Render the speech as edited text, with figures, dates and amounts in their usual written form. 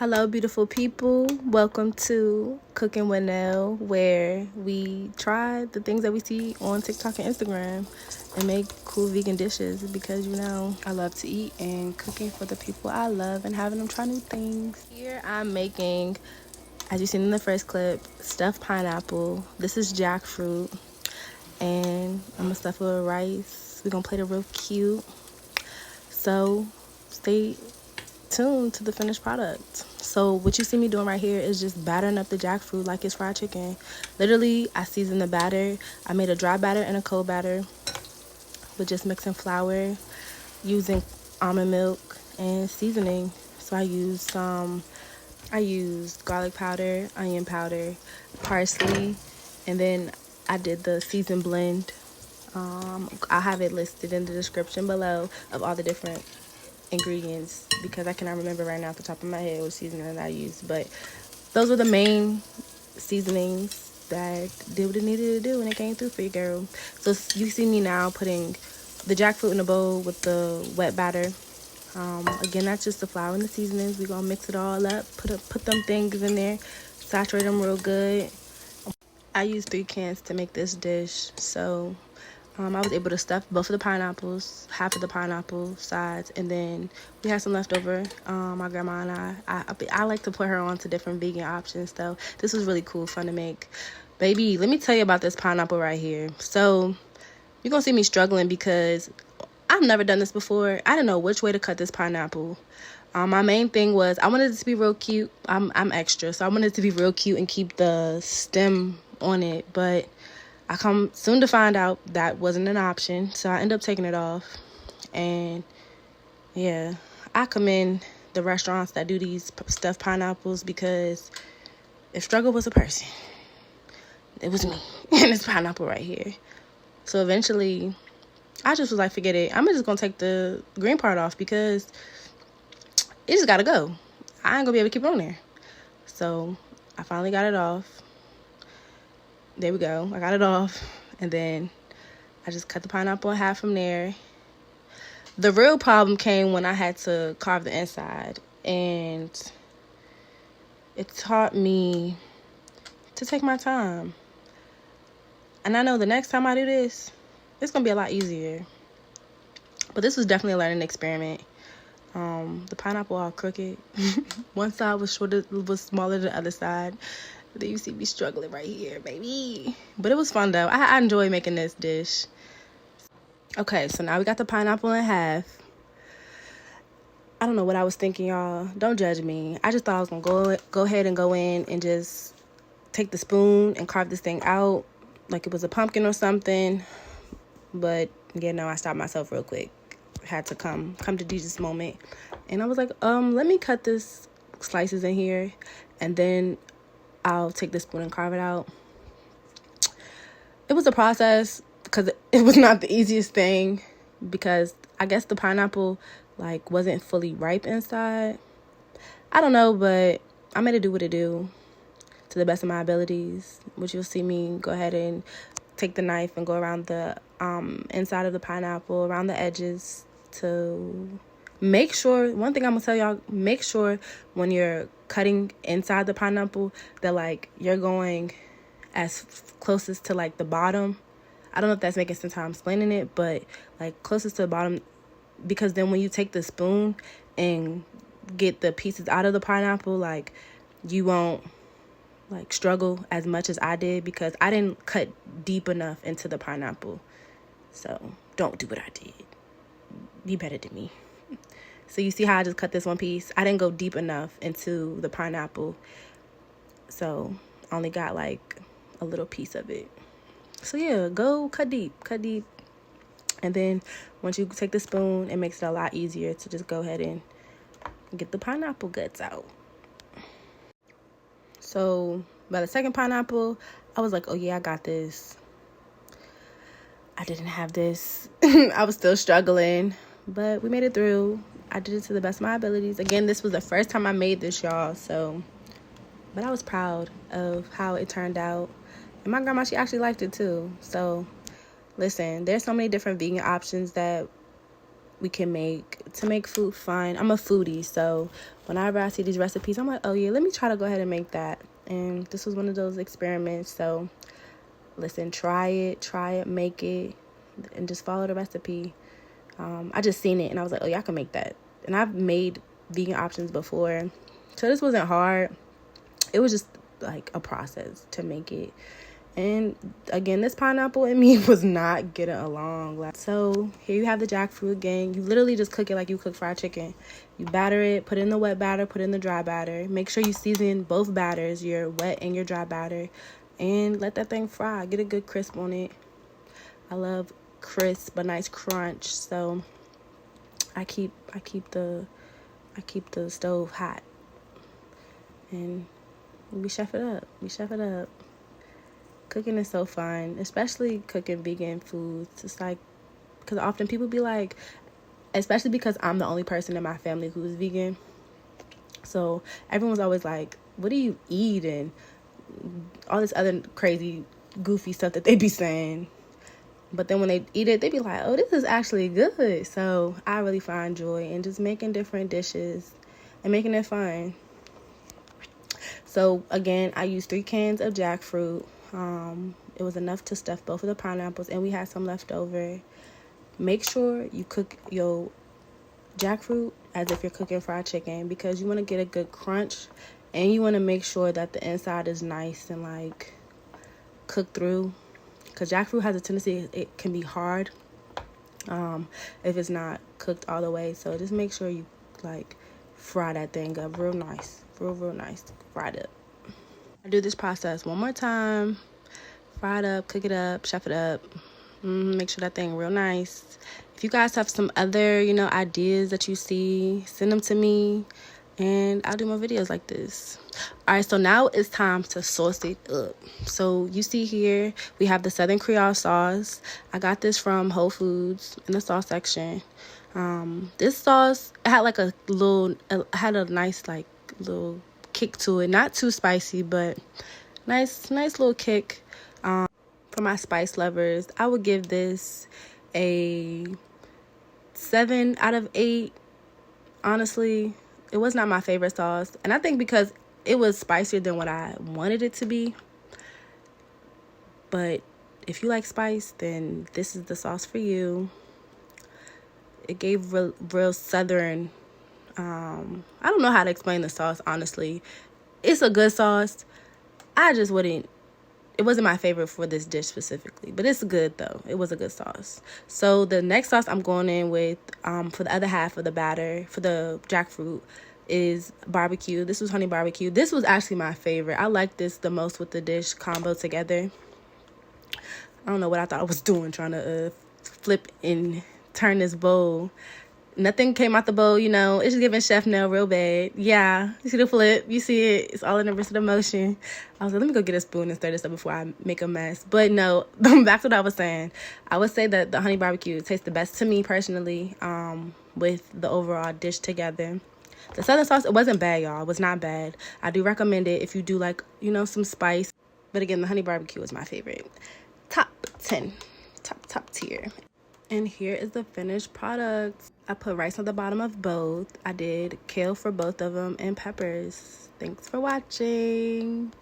Hello, beautiful people. Welcome to Cooking with Nell, where we try the things that we see on TikTok and Instagram and make cool vegan dishes because, I love to eat and cooking for the people I love and having them try new things. Here I'm making, as you seen in the first clip, stuffed pineapple. This is jackfruit, and I'm going to stuff it with rice. We're going to plate it real cute. So stay tuned to the finished product. So what you see me doing right here is just battering up the jackfruit like it's fried chicken. Literally, I seasoned the batter. I made a dry batter and a cold batter with just mixing flour, using almond milk, and seasoning. So I used garlic powder, onion powder, parsley, and then I did the seasoned blend. I'll have it listed in the description below of all the different ingredients because I cannot remember right now off the top of my head what seasoning that I used, but those were the main seasonings that did what it needed to do and it came through for you, girl. So you see me now putting the jackfruit in a bowl with the wet batter. Again, that's just the flour and the seasonings. We're gonna mix it all up, put them things in there, saturate them real good. I used 3 cans to make this dish, so I was able to stuff both of the pineapples, half of the pineapple sides, and then we had some left over. My grandma and I like to put her on to different vegan options, so this was really cool, fun to make. Baby, let me tell you about this pineapple right here. So you're going to see me struggling because I've never done this before. I didn't know which way to cut this pineapple. My main thing was I wanted it to be real cute. I'm extra, so I wanted it to be real cute and keep the stem on it, but I come soon to find out that wasn't an option, so I end up taking it off. And yeah, I commend the restaurants that do these stuffed pineapples because if struggle was a person, it was me and this pineapple right here. So eventually, I just was like, forget it. I'm just gonna take the green part off because it just gotta go. I ain't gonna be able to keep it on there. So I finally got it off. There we go. I got it off. And then I just cut the pineapple in half from there. The real problem came when I had to carve the inside. And it taught me to take my time. And I know the next time I do this, it's going to be a lot easier. But this was definitely a learning experiment. The pineapple all crooked. One side was smaller than the other side. Then you see me struggling right here, baby. But it was fun, though. I enjoy making this dish. Okay, so now we got the pineapple in half. I don't know what I was thinking, y'all. Don't judge me. I just thought I was going to go ahead and go in and just take the spoon and carve this thing out like it was a pumpkin or something. But, yeah, no, I stopped myself real quick. Had to come to Jesus moment. And I was like, let me cut this slices in here. And then I'll take the spoon and carve it out. It was a process because it was not the easiest thing because I guess the pineapple wasn't fully ripe inside. I don't know, but I made it do what it do to the best of my abilities, which you'll see me go ahead and take the knife and go around the inside of the pineapple, around the edges to make sure. One thing I'm gonna tell y'all, make sure when you're cutting inside the pineapple that you're going as closest to the bottom. I don't know if that's making sense how I'm explaining it, but closest to the bottom, because then when you take the spoon and get the pieces out of the pineapple, you won't struggle as much as I did because I didn't cut deep enough into the pineapple. So don't do what I did. Be better than me. So you see how I just cut this one piece? I didn't go deep enough into the pineapple. So I only got a little piece of it. So yeah, go cut deep. And then once you take the spoon, it makes it a lot easier to just go ahead and get the pineapple guts out. So by the second pineapple, I was like, oh yeah, I got this. I didn't have this. I was still struggling, but we made it through. I did it to the best of my abilities. Again, this was the first time I made this, y'all. But I was proud of how it turned out. And my grandma, she actually liked it too. So, listen, there's so many different vegan options that we can make to make food fun. I'm a foodie, so whenever I see these recipes, I'm like, oh yeah, let me try to go ahead and make that. And this was one of those experiments. So listen, try it, make it, and just follow the recipe. I just seen it and I was like, oh yeah, I can make that. And I've made vegan options before, so this wasn't hard. It was just like a process to make it. And again, this pineapple and me was not getting along. So here you have the jackfruit again. You literally just cook it like you cook fried chicken. You batter it, put in the wet batter, put in the dry batter. Make sure you season both batters, your wet and your dry batter, and let that thing fry. Get a good crisp on it. I love crisp, a nice crunch. So I keep the stove hot, and we chef it up. Cooking is so fun, especially cooking vegan foods. It's like, because often people be like, especially because I'm the only person in my family who's vegan, so everyone's always like, what do you eat, and all this other crazy goofy stuff that they be saying. But then when they eat it, they be like, oh, this is actually good. So I really find joy in just making different dishes and making it fun. So again, I used 3 cans of jackfruit. It was enough to stuff both of the pineapples, and we had some left over. Make sure you cook your jackfruit as if you're cooking fried chicken, because you want to get a good crunch, and you want to make sure that the inside is nice and like cooked through, because jackfruit has a tendency, it can be hard if it's not cooked all the way. So just make sure you like fry that thing up real nice, real nice, fried up. I do this process one more time. Fry it up, cook it up, chef it up. Make sure that thing real nice. If you guys have some other, ideas that you see, send them to me, and I'll do more videos like this. All right, so now it's time to sauce it up. So you see here, we have the Southern Creole sauce. I got this from Whole Foods in the sauce section. This sauce, it had a nice like little kick to it. Not too spicy, but nice little kick. For my spice lovers, I would give this a 7 out of 8. Honestly, it was not my favorite sauce, and I think because it was spicier than what I wanted it to be. But if you like spice, then this is the sauce for you. It gave real southern, I don't know how to explain the sauce, honestly. It's a good sauce. It wasn't my favorite for this dish specifically, but it's good though. It was a good sauce. So the next sauce I'm going in with for the other half of the batter for the jackfruit is barbecue. This was honey barbecue. This was actually my favorite. I like this the most with the dish combo together. I don't know what I thought I was doing, trying to flip and turn this bowl. Nothing came out the bowl, It's just giving Chef Nell real bad. Yeah, you see the flip? You see it? It's all in the wrist of the motion. I was like, let me go get a spoon and stir this up before I make a mess. But no, back to what I was saying. I would say that the honey barbecue tastes the best to me personally, with the overall dish together. The southern sauce, it wasn't bad, y'all. It was not bad. I do recommend it if you do like, some spice. But again, the honey barbecue is my favorite. Top 10. Top tier. And here is the finished product. I put rice on the bottom of both. I did kale for both of them and peppers. Thanks for watching.